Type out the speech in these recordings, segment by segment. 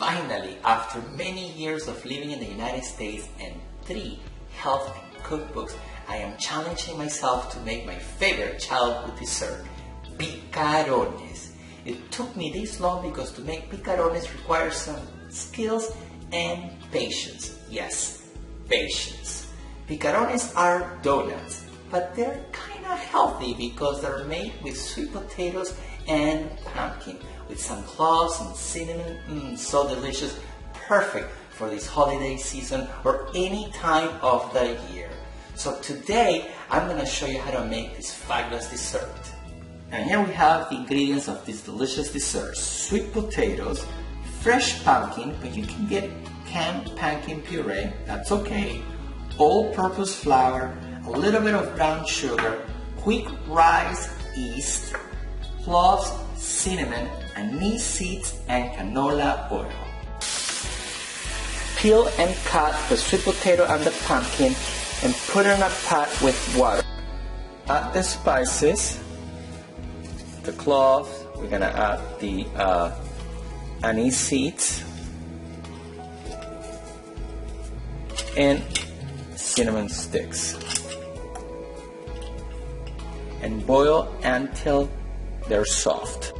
Finally, after many years of living in the United States and 3 health and cookbooks, I am challenging myself to make my favorite childhood dessert, picarones. It took me this long because to make picarones requires some skills and patience. Yes, patience. Picarones are donuts, but they're kind of healthy because they're made with sweet potatoes and pumpkin, with some cloves and cinnamon. So delicious, perfect for this holiday season or any time of the year. So today I'm going to show you how to make this fabulous dessert. And here we have the ingredients of this delicious dessert: sweet potatoes, fresh pumpkin, but you can get canned pumpkin puree, that's okay, all-purpose flour, a little bit of brown sugar, quick rise yeast, cloves, cinnamon, anise seeds, and canola oil. Peel and cut the sweet potato and the pumpkin and put it in a pot with water. Add the spices, the cloves, we're gonna add the anise seeds, and cinnamon sticks, and boil until they're soft.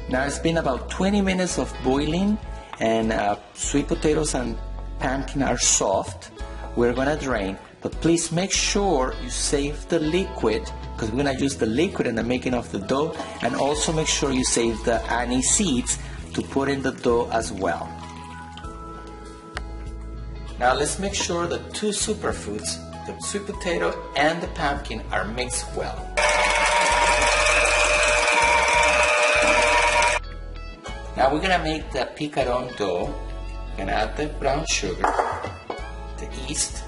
Now it's been about 20 minutes of boiling and sweet potatoes and pumpkin are soft. We're gonna drain, but please make sure you save the liquid because we're gonna use the liquid in the making of the dough, and also make sure you save the anise seeds to put in the dough as well. Now let's make sure the 2 superfoods, the sweet potato and the pumpkin, are mixed well. Now we're gonna make the picaron dough. We're gonna add the brown sugar, the yeast,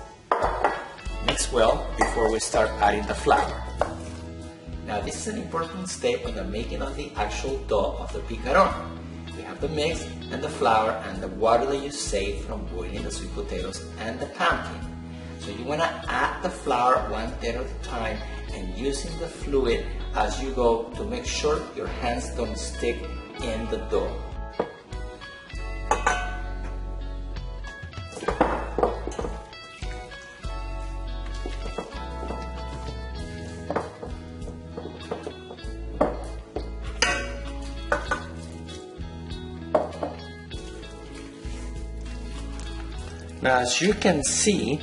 mix well before we start adding the flour. Now this is an important step in the making of the actual dough of the picaron. We have the mix and the flour and the water that you saved from boiling the sweet potatoes and the pumpkin. So you wanna add the flour 1/3 of the time and using the fluid as you go to make sure your hands don't stick in the dough. Now as you can see,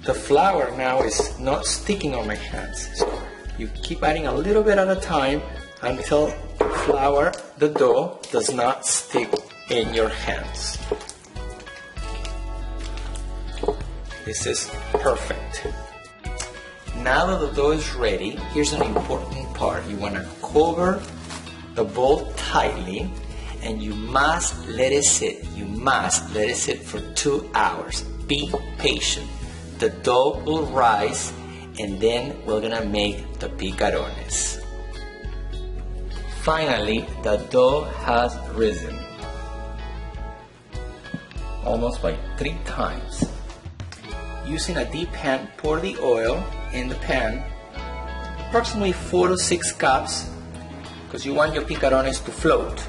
the flour now is not sticking on my hands. So you keep adding a little bit at a time until flour, the dough, does not stick in your hands. This is perfect. Now that the dough is ready, here's an important part. You want to cover the bowl tightly and you must let it sit. You must let it sit for 2 hours. Be patient. The dough will rise and then we're gonna make the picarones. Finally, the dough has risen almost by 3 times. Using a deep pan, pour the oil in the pan, approximately 4 to 6 cups, because you want your picarones to float.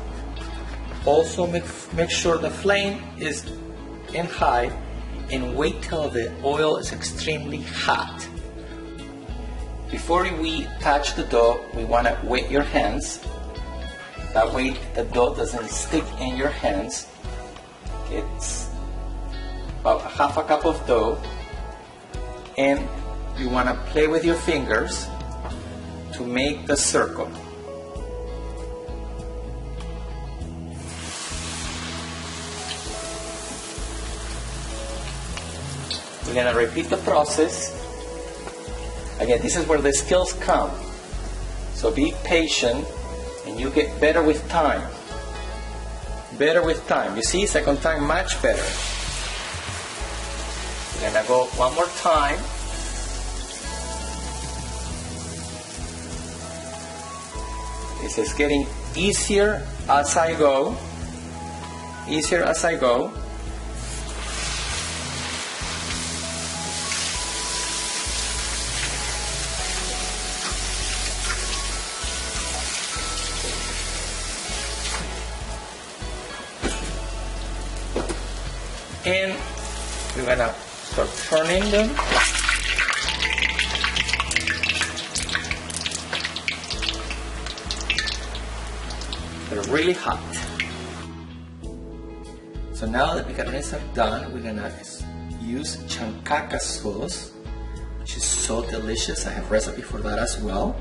Also make sure the flame is in high and wait till the oil is extremely hot. Before we touch the dough, we want to wet your hands. That way the dough doesn't stick in your hands. It's about 1/2 cup of dough, and you want to play with your fingers to make the circle. We're going to repeat the process. Again, this is where the skills come. So be patient and you get better with time. Better with time. You see, second time much better. We're going to go one more time. This is getting easier as I go. Easier as I go. And we're gonna start turning them. They're really hot. So now that the picarones are done, we're gonna use chancaca sauce, which is so delicious. I have a recipe for that as well.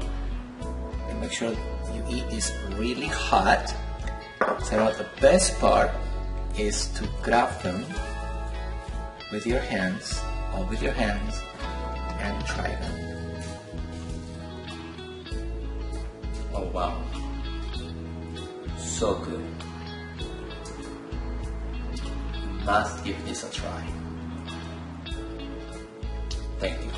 And make sure you eat this really hot. So now the best part is to grab them with your hands, all with your hands, and try them. Oh wow, so good. You must give this a try. Thank you.